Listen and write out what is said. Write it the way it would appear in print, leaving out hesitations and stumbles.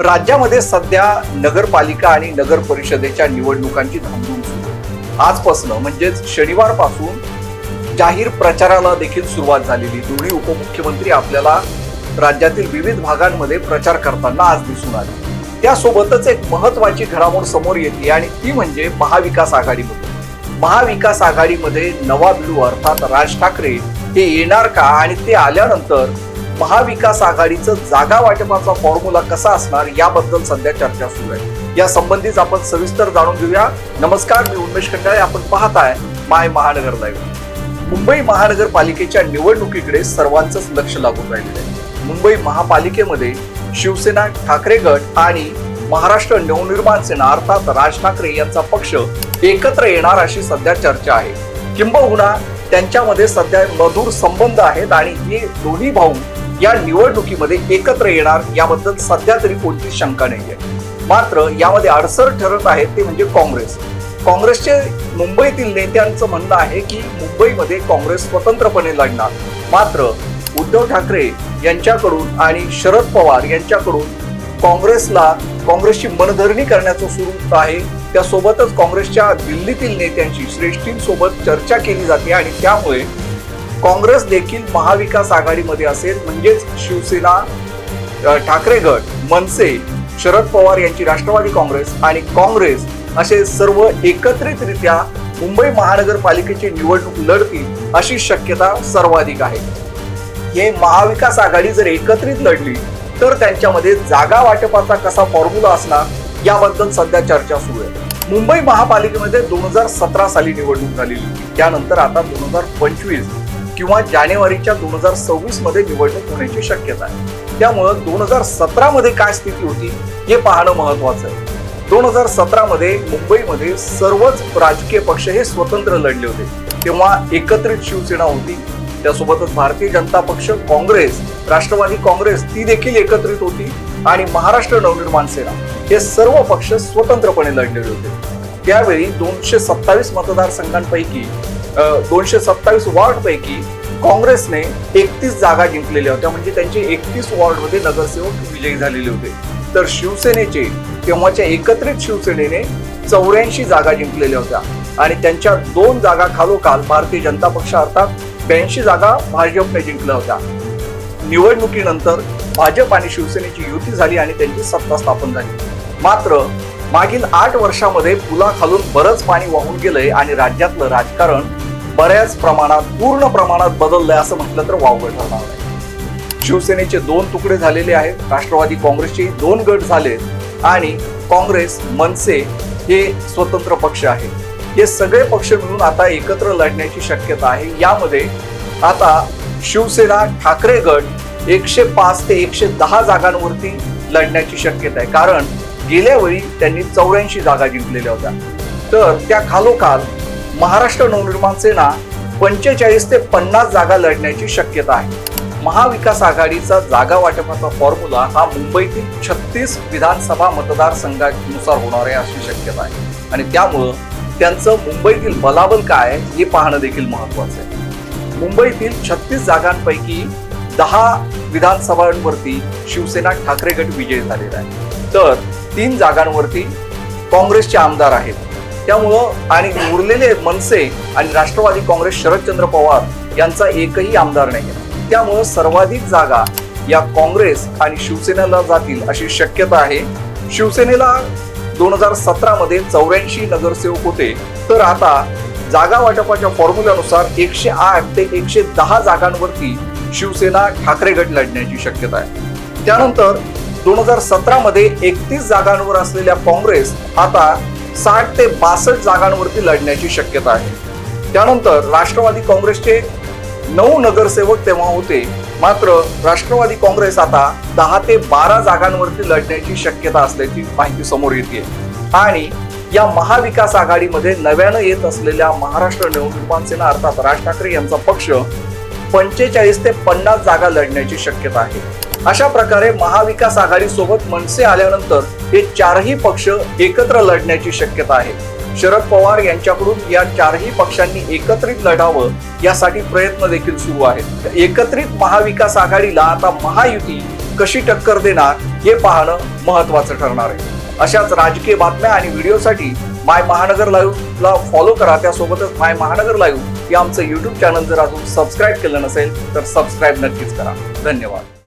राज्यामध्ये सध्या नगरपालिका आणि नगर परिषदेच्या निवडणुकांची धामधूम सुरू आहे. आजपासून म्हणजेच शनिवारपासून जाहीर प्रचाराला देखील सुरुवात झालेली. दोन्ही उपमुख्यमंत्री आपल्याला राज्यातील विविध भागांमध्ये प्रचार करताना आज दिसून आले. त्यासोबतच एक महत्वाची घडामोड समोर येते आणि ती म्हणजे महाविकास आघाडीमध्ये. महाविकास आघाडीमध्ये नवा भिडू अर्थात राज ठाकरे हे येणार का आणि ते आल्यानंतर महाविकास आघाडीचं जागा वाटपाचा फॉर्म्युला कसा असणार याबद्दल सध्या चर्चा सुरू आहे. या संबंधीच आपण सविस्तर जाणून घेऊया. नमस्कार, मी उन्मेष खंडाळे. आपण पाहताय माय महानगर लाईव्ह. मुंबई महानगरपालिकेच्या निवडणुकीकडे सर्वांचंच लक्ष लागून राहिलेलं आहे. मुंबई महापालिकेमध्ये शिवसेना, ठाकरे गट आणि महाराष्ट्र नवनिर्माण सेना अर्थात राज ठाकरे यांचा पक्ष एकत्र येणार अशी सध्या चर्चा आहे. किंबहुना त्यांच्यामध्ये सध्या मधुर संबंध आहेत आणि हे दोन्ही भाऊ या निवडणुकीमध्ये एकत्र येणार याबद्दल सध्या तरी कोणतीच शंका नाहीये. मात्र यामध्ये अडसर ठरत आहे ते म्हणजे काँग्रेसचे मुंबईतील नेत्यांचं म्हणणं आहे की मुंबईमध्ये काँग्रेस स्वतंत्रपणे लढणार. मात्र उद्धव ठाकरे यांच्याकडून आणि शरद पवार यांच्याकडून काँग्रेसची मनधरणी करण्याचं सुरू आहे. त्यासोबतच काँग्रेसच्या दिल्लीतील नेत्यांची श्रेष्ठींसोबत चर्चा केली जाते आणि त्यामुळे काँग्रेस देखील महाविकास आघाडीमध्ये असेल. म्हणजेच शिवसेना, ठाकरे गट, मनसे, शरद पवार यांची राष्ट्रवादी काँग्रेस आणि काँग्रेस असे सर्व एकत्रितरित्या मुंबई महानगरपालिकेची निवडणूक लढतील अशी शक्यता सर्वाधिक आहे. हे महाविकास आघाडी जर एकत्रित लढली तर त्यांच्यामध्ये जागा वाटपाचा कसा फॉर्म्युला असणार याबद्दल सध्या चर्चा सुरू आहे. मुंबई महापालिकेमध्ये 2017 साली निवडणूक झालेली होती. त्यानंतर आता 2025 किंवा जानेवारीच्या 2026 मध्ये निवडणूक होण्याची शक्यता आहे. त्यामुळं 2017 मध्ये काय स्थिती होती हे पाहणं महत्वाचं आहे. 2017 मध्ये मुंबईमध्ये सर्वच राजकीय पक्ष हे स्वतंत्र लढले होते. तेव्हा एकत्रित शिवसेना होती, त्यासोबतच भारतीय जनता पक्ष, काँग्रेस, राष्ट्रवादी काँग्रेस ती देखील एकत्रित होती आणि महाराष्ट्र नवनिर्माण सेना हे सर्व पक्ष स्वतंत्रपणे लढलेले होते. त्यावेळी 227 मतदारसंघांपैकी 227 वॉर्डपैकी काँग्रेसने 31 जागा जिंकलेल्या होत्या. म्हणजे त्यांचे 31 वॉर्डमध्ये नगरसेवक विजयी झालेले होते. तर शिवसेनेचे तेव्हाच्या एकत्रित शिवसेनेने 84 जागा जिंकलेल्या होत्या आणि त्यांच्या 2 जागा खालोखाल भारतीय जनता पक्ष अर्थात 82 जागा भाजपने जिंकल्या होत्या. निवडणुकीनंतर भाजप आणि शिवसेनेची युती झाली आणि त्यांची सत्ता स्थापन झाली. मात्र मागील 8 वर्षामध्ये पुलाखालून बरंच पाणी वाहून गेलंय आणि राज्यातलं राजकारण बऱ्याच प्रमाणात पूर्ण प्रमाणात बदललंय असं म्हटलं तर वावगं ठरणार आहे. शिवसेनेचे 2 तुकडे झालेले आहेत, राष्ट्रवादी काँग्रेसचे 2 गट झालेत आणि काँग्रेस, मनसे हे स्वतंत्र पक्ष आहेत. हे सगळे पक्ष मिळून आता एकत्र लढण्याची शक्यता आहे. यामध्ये आता शिवसेना, ठाकरे गट 105 ते 110 जागांवरती लढण्याची शक्यता आहे. कारण गेल्या वेळी त्यांनी 84 जागा जिंकलेल्या होत्या. तर त्या खालोखाल महाराष्ट्र नवनिर्माण सेना 45 ते 50 जागा लढण्याची शक्यता आहे. महाविकास आघाडीचा जागा वाटपाचा फॉर्म्युला हा मुंबईतील 36 विधानसभा मतदारसंघानुसार होणार आहे अशी शक्यता आहे आणि त्यामुळं त्यांचं मुंबईतील बलाबल काय आहे हे पाहणं देखील महत्वाचं आहे. मुंबईतील 36 जागांपैकी 10 विधानसभांवरती शिवसेना, ठाकरे गट विजयी झालेला आहे. तर 3 जागांवरती काँग्रेसचे आमदार आहेत. त्यामुळं आणि उरलेले मनसे आणि राष्ट्रवादी काँग्रेस, शरदचंद्र पवार यांचा एकही आमदार नाही आहे. त्यामुळं सर्वाधिक जागा या काँग्रेस आणि शिवसेनेला जातील अशी शक्यता आहे. शिवसेनेला 2017 मध्ये 84 नगरसेवक होते, तर आता जागा वाटपाच्या फॉर्म्युल्यानुसार 108 ते 110 जागांवरती शिवसेना, ठाकरे गट लढण्याची शक्यता आहे. त्यानंतर 2017 मध्ये 31 जागांवर असलेल्या काँग्रेस आता 60 ते 62 जागांवरती लढण्याची शक्यता आहे. त्यानंतर राष्ट्रवादी काँग्रेसचे 9 नगरसेवक तेव्हा होते, मात्र राष्ट्रवादी काँग्रेस आता 10 ते 12 जागांवरती लढण्याची शक्यता असल्याची माहिती समोर येते. आणि या महाविकास आघाडीमध्ये नव्यानं येत असलेल्या महाराष्ट्र नवनिर्माण सेना अर्थात राज ठाकरे यांचा पक्ष 45 ते 50 जागा लढण्याची शक्यता आहे. अशा प्रकारे महाविकास आघाडी सोबत मनसे आल्यानंतर हे 4ही पक्ष एकत्र लढण्याची शक्यता आहे. शरद पवार यांच्याकडून या 4ही पक्षांनी एकत्रित लढावं यासाठी प्रयत्न देखील सुरू आहेत. एकत्रित महाविकास आघाडीला आता महायुती कशी टक्कर देणार हे पाहणं महत्त्वाचं ठरणार आहे. अशाच राजकीय बातम्या आणि व्हिडिओसाठी माय महानगर लाईव्हला फॉलो करा. त्यासोबतच माय महानगर लाईव्ह हे आमचं YouTube चॅनल जर अजून सबस्क्राईब केलं नसेल तर सबस्क्राईब नक्कीच करा. धन्यवाद.